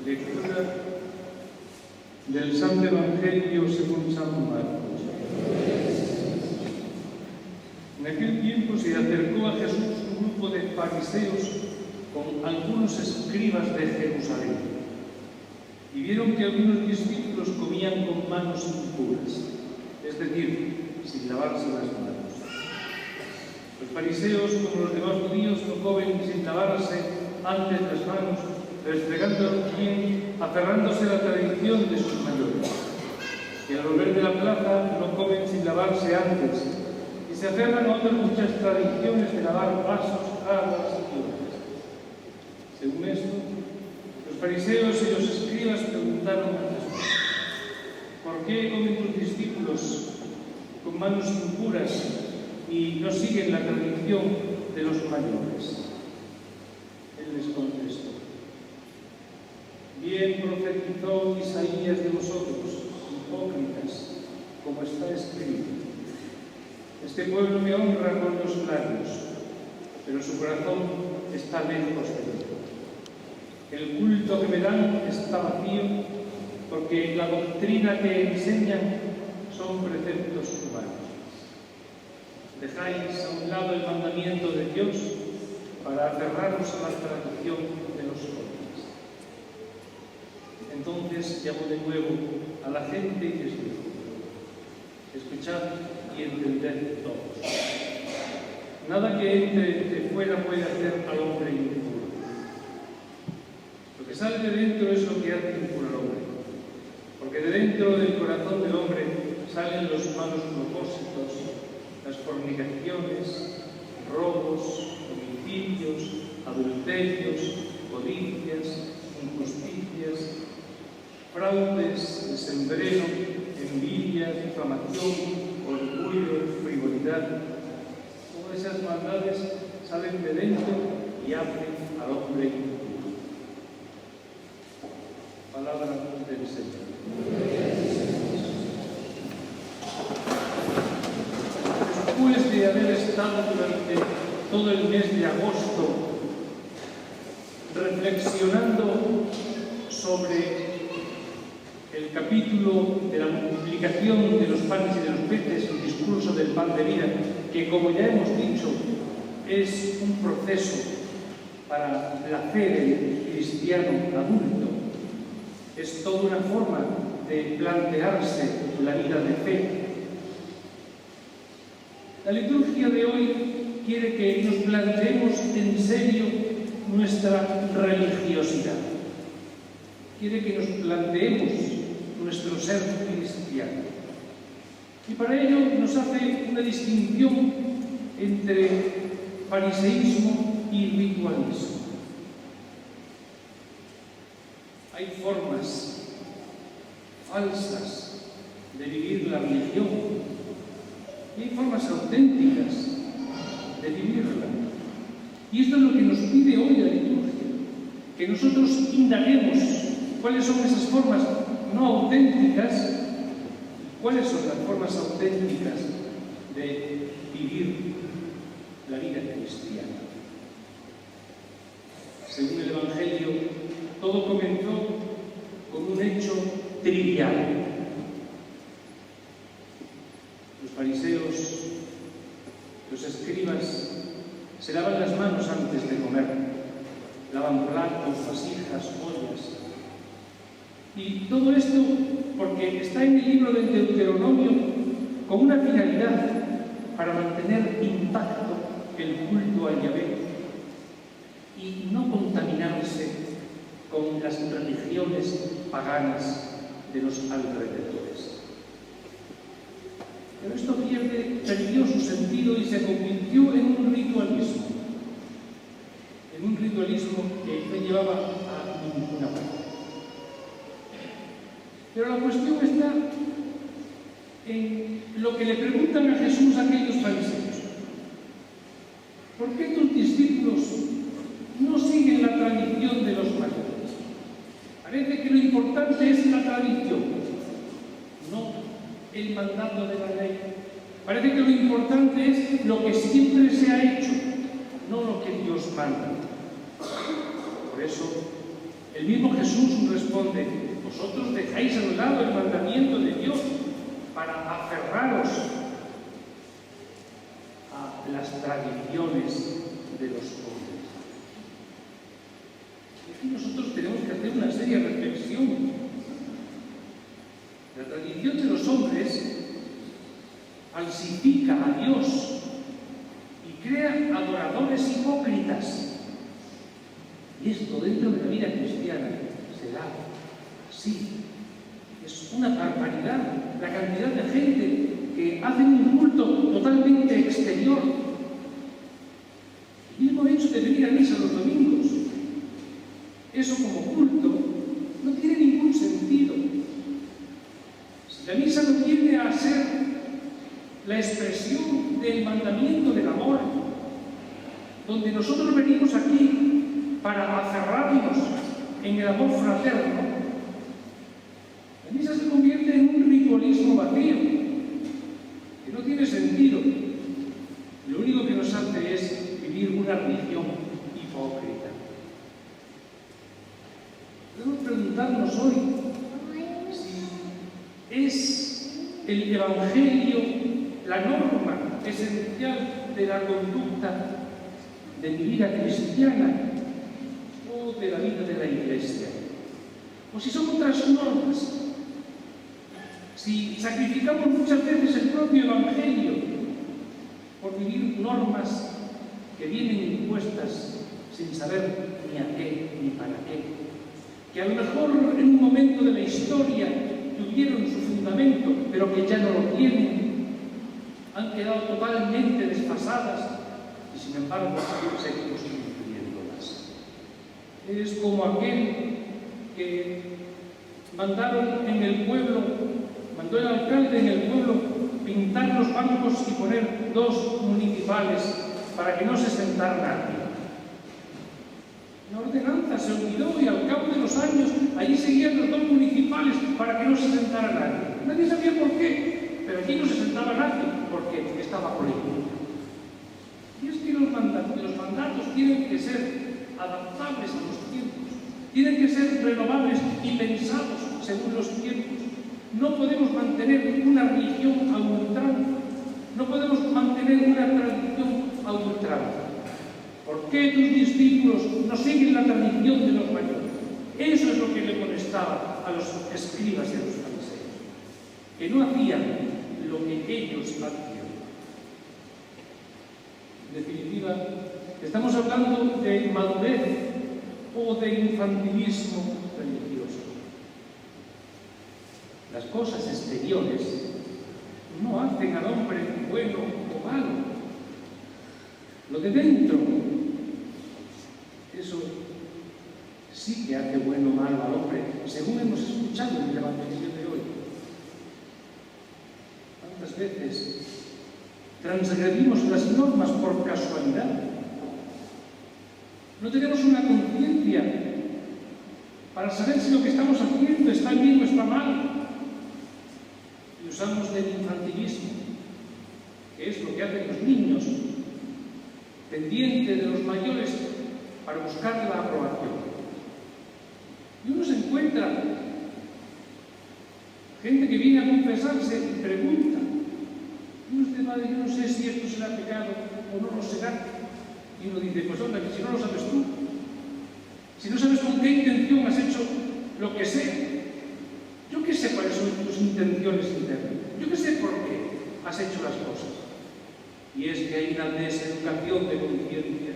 Lectura del Santo Evangelio según San Marcos. En aquel tiempo se acercó a Jesús un grupo de fariseos con algunos escribas de Jerusalén, y vieron que algunos discípulos comían con manos impuras, es decir, sin lavarse las manos. Los fariseos, como los demás judíos, no comen sin lavarse antes las manos, restregándolas bien, aferrándose a la tradición de sus mayores. Y al volver de la plaza no comen sin lavarse antes, y se aferran a otras muchas tradiciones de lavar vasos, jarras y ollas. Según esto, los fariseos y los escribas preguntaron a Jesús: ¿por qué comen tus discípulos con manos impuras y no siguen la tradición de los mayores? Él les contestó: bien profetizó Isaías de vosotros, hipócritas, como está escrito: este pueblo me honra con los labios, pero su corazón está lejos de mí. El culto que me dan está vacío, porque la doctrina que enseñan son preceptos humanos. Dejáis a un lado el mandamiento de Dios para aferraros a la tradición de los hombres. Entonces llamó de nuevo a la gente y les dijo: escuchad y entended todos. Nada que entre de fuera puede hacer al hombre impuro. Lo que sale de dentro es lo que hace impuro al hombre, porque de dentro del corazón del hombre salen los malos propósitos, las fornicaciones, robos, homicidios, adulterios, codicias, injusticias, fraudes, desembreno, envidia, difamación, orgullo, frivolidad. Todas esas maldades salen de dentro y abren al hombre impuro. Palabra del Señor. Después de haber estado durante todo el mes de agosto reflexionando sobre el capítulo de la multiplicación de los panes y de los peces, el discurso del pan de vida, que, como ya hemos dicho, es un proceso para la fe del cristiano adulto, es toda una forma de plantearse la vida de fe. La liturgia de hoy quiere que nos planteemos en serio nuestra religiosidad. Quiere que nos planteemos nuestro ser cristiano. Y para ello nos hace una distinción entre fariseísmo y ritualismo. Hay formas falsas de vivir la religión y hay formas auténticas de vivirla. Y esto es lo que nos pide hoy la liturgia, que nosotros indaguemos cuáles son esas formas no auténticas, cuáles son las formas auténticas de vivir la vida cristiana. Según el Evangelio, todo comenzó con un hecho trivial. Los fariseos, los escribas, se lavan las manos antes de comer, lavan platos, vasijas, ollas. Y todo esto porque está en el libro del Deuteronomio con una finalidad: para mantener intacto el culto a Yahvé y no contaminarse con las religiones paganas de los alrededores. Pero esto perdió su sentido y se convirtió en un ritualismo que no llevaba a ninguna parte. Pero la cuestión está en lo que le preguntan a Jesús aquellos fariseos: ¿por qué tus discípulos no siguen la tradición de los mayores? Parece que lo importante es la tradición, no el mandato de la ley. Parece que lo importante es lo que siempre se ha hecho, no lo que Dios manda. Por eso El mismo Jesús responde: vosotros dejáis a un lado el mandamiento de Dios para aferraros a las tradiciones de los hombres. Y aquí nosotros tenemos que hacer una seria reflexión. La tradición de los hombres falsifica a Dios y crea adoradores hipócritas. Y esto dentro de la vida cristiana se da así. Es una barbaridad la cantidad de gente que hace un culto totalmente exterior. El mismo hecho de venir a misa los domingos, eso como culto, no tiene ningún sentido. Si la misa no viene a ser la expresión del mandamiento del amor, donde nosotros venimos aquí para aferrarnos en el amor fraterno, la misa se convierte en un ritualismo vacío, que no tiene sentido. Lo único que nos hace es vivir una religión hipócrita. Debemos preguntarnos hoy si es el Evangelio la norma esencial de la conducta de mi vida cristiana o de la vida de la Iglesia, o si son otras normas. Si sacrificamos muchas veces el propio Evangelio por vivir normas que vienen impuestas sin saber ni a qué ni para qué, que a lo mejor en un momento de la historia tuvieron su fundamento, pero que ya no lo tienen, han quedado totalmente desfasadas y sin embargo seguimos cumpliéndolas. Es como aquel que mandó el alcalde en el pueblo pintar los bancos y poner 2 municipales para que no se sentara nadie. La ordenanza se olvidó y al cabo de los años allí seguían los 2 municipales para que no se sentara nadie. Nadie sabía por qué, pero allí no se sentaba nadie porque estaba prohibido. Y es que los mandatos tienen que ser adaptables a los tiempos, tienen que ser renovables y pensados según los tiempos. No podemos mantener una religión a ultranza, no podemos mantener una tradición a ultranza. ¿Por qué tus discípulos no siguen la tradición de los mayores? Eso es lo que le molestaba a los escribas y a los fariseos, que no hacían lo que ellos hacían. En definitiva, estamos hablando de madurez o de infantilismo religioso. Las cosas exteriores no hacen al hombre bueno o malo. Lo de dentro, eso sí que hace bueno o malo al hombre, según hemos escuchado en el Evangelio de hoy. ¿Cuántas veces transgredimos las normas por casualidad? No tenemos una conciencia para saber si lo que estamos haciendo está bien o está mal. Y usamos del infantilismo, que es lo que hacen los niños, pendiente de los mayores para buscar la aprobación. Y uno se encuentra gente que viene a confesarse y pregunta: ¿y usted, madre, yo no sé si esto será pecado o no lo será? Y uno dice: pues hombre, si no lo sabes tú, si no sabes con qué intención has hecho lo que sea, yo qué sé cuáles son tus intenciones internas, yo qué sé por qué has hecho las cosas. Y es que hay una deseducación de conciencia,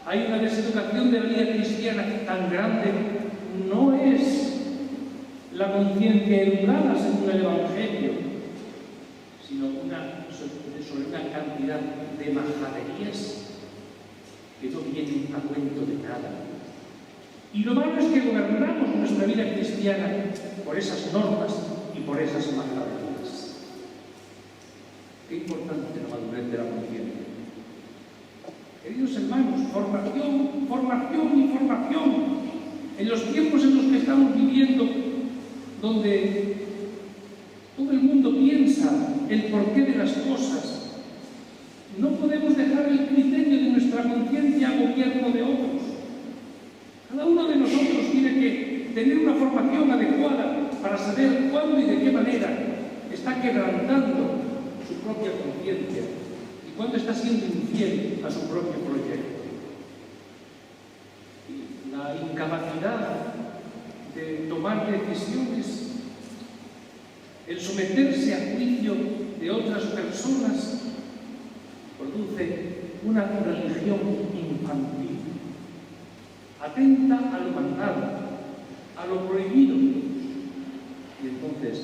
hay una deseducación de la vida cristiana tan grande. No es la conciencia educada según el Evangelio, sino sobre una cantidad de majaderías que no vienen a cuento de nada. Y lo malo es que gobernamos nuestra vida cristiana por esas normas y por esas majaderías. Qué importante la madurez de la conciencia. Queridos hermanos, formación, formación y formación. En los tiempos en los que estamos viviendo, donde todo el mundo piensa el porqué de las cosas, no podemos dejar el criterio de nuestra conciencia a gobierno de otros. Cada uno de nosotros tiene tener una formación adecuada para saber cuándo y de qué manera está quebrantando su propia conciencia y cuándo está siendo infiel a su propio proyecto. Y la incapacidad de tomar decisiones, el someterse a juicio de otras personas, produce una religión infantil, atenta a lo mandado, a lo prohibido. Y entonces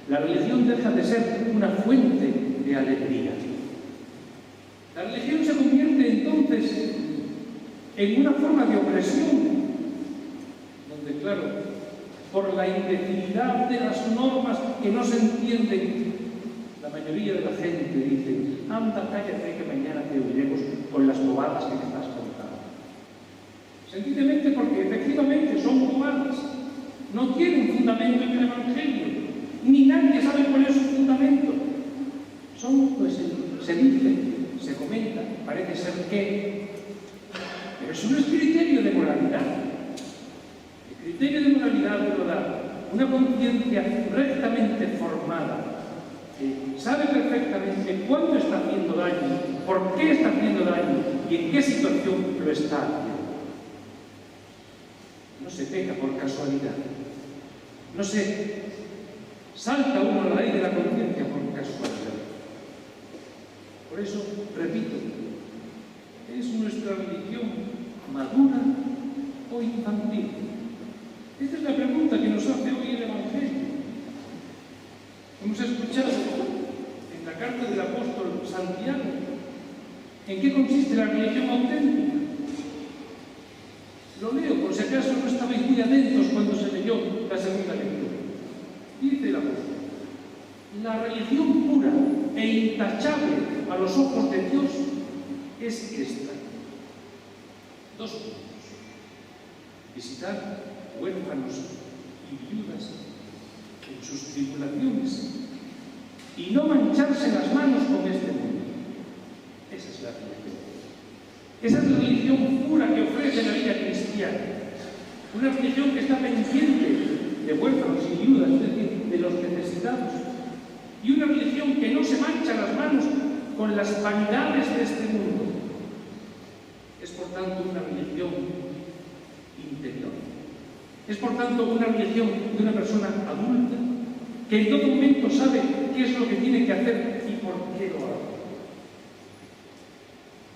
la religión deja de ser una fuente de alegría. La religión se convierte entonces en una forma de opresión, donde, claro, por la imbecilidad de las normas que no se entienden, la mayoría de la gente dice: anda, cállate, que mañana te oiremos con las bobadas que te estás contando. Sencillamente porque efectivamente son bobadas, no tienen fundamento en el Evangelio, ni nadie sabe cuál es su fundamento. Son, pues, se dice, se comenta, parece ser que, pero eso no es criterio de moralidad. El criterio de moralidad lo da una conciencia rectamente formada, que sabe perfectamente cuándo está haciendo daño, por qué está haciendo daño y en qué situación lo está haciendo. No se peca por casualidad, no se salta uno a la ley de la conciencia por casualidad. Por eso, repito, ¿es nuestra religión madura o infantil? Esta es la pregunta que nos hace hoy el Evangelio. Hemos escuchado en la carta del apóstol Santiago en qué consiste la religión auténtica. Lo leo por si acaso no estabais muy atentos cuando se leyó la segunda lectura. Dice el apóstol: la religión pura e intachable a los ojos de Dios es esta. Dos puntos: visitar huérfanos y viudas en sus tribulaciones y no mancharse las manos con este mundo. Esa es la religión. Esa es la religión pura que ofrece la vida cristiana. Una religión que está pendiente de huérfanos y viudas, es decir, de los necesitados. Y una religión que no se mancha las manos con las vanidades de este mundo. Es por tanto una religión interior. Es por tanto una religión de una persona adulta que en todo momento sabe qué es lo que tiene que hacer y por qué lo hace.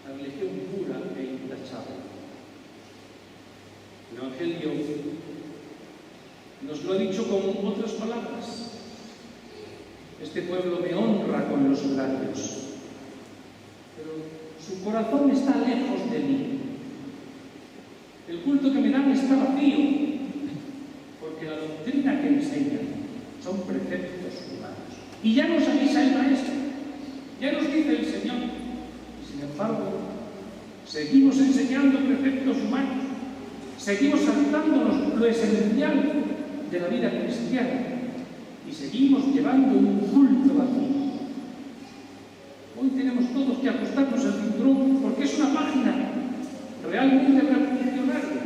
La religión pura e intachable. El Evangelio nos lo ha dicho con otras palabras. Este pueblo me honra con los labios, pero su corazón está lejos de mí. El culto que me dan está vacío, porque la doctrina que enseñan son preceptos humanos. Y ya nos avisa el Maestro, ya nos dice el Señor, y sin embargo, seguimos enseñando preceptos humanos, seguimos saltándonos lo esencial de la vida cristiana y seguimos llevando un culto vacío. Hoy tenemos todos que ajustarnos el cinturón porque es una página realmente revolucionaria.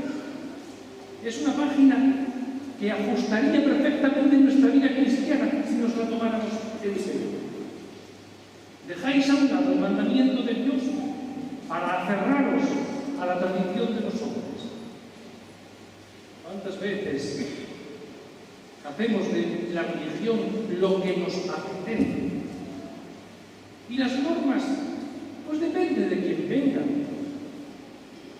Es una página que ajustaría perfectamente nuestra vida cristiana si nos la tomáramos en serio. Dejáis a un lado el mandamiento de Dios para aferraros a la tradición de los hombres. ¿Cuántas veces hacemos de la religión lo que nos apetece? Y las normas, pues depende de quién venga.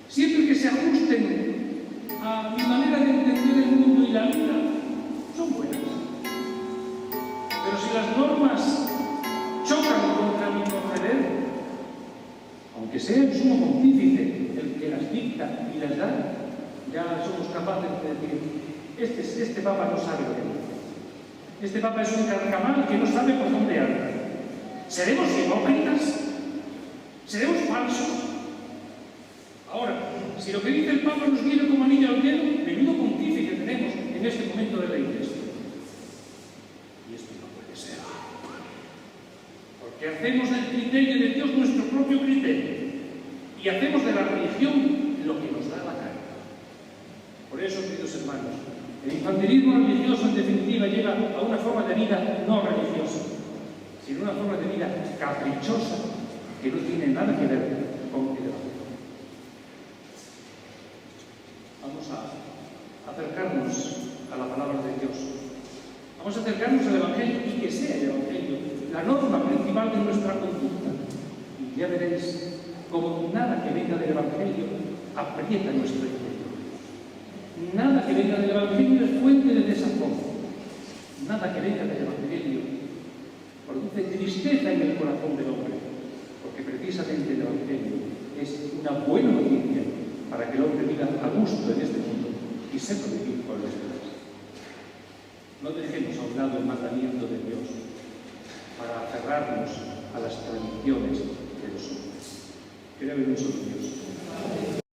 Siempre que se ajusten a mi manera de entender el mundo y la vida, son buenas. Pero si las normas chocan contra mi proceder, aunque sea el sumo pontífice el que las dicta y las da, ya somos capaces de decir: este Papa no sabe lo que dice. Este Papa es un carcamal que no sabe por dónde anda. ¿Seremos hipócritas? ¿Seremos falsos? Ahora, si lo que dice el Papa nos viene como anillo al dedo, menudo pontífice tenemos en este momento de la Iglesia. Y esto no puede ser. Porque hacemos del criterio de Dios nuestro propio criterio. Y hacemos de la religión lo que nos da la gana. Por eso, queridos hermanos, El infantilismo religioso, en definitiva, lleva a una forma de vida no religiosa, sino una forma de vida caprichosa que no tiene nada que ver con el Evangelio. Vamos a acercarnos a la palabra de Dios. Vamos a acercarnos al Evangelio y que sea el Evangelio la norma principal de nuestra conducta. Y ya veréis como nada que venga del Evangelio aprieta nuestro interior. Nada que venga del Evangelio es fuente de desafogo. Nada que venga del Evangelio produce tristeza en el corazón del hombre, porque precisamente el Evangelio es una buena noticia para que el hombre viva a gusto en este mundo y sepa vivir con la esperanza. No dejemos a un lado el mandamiento de Dios para aferrarnos a las tradiciones de los hombres. Que debe un solo Dios.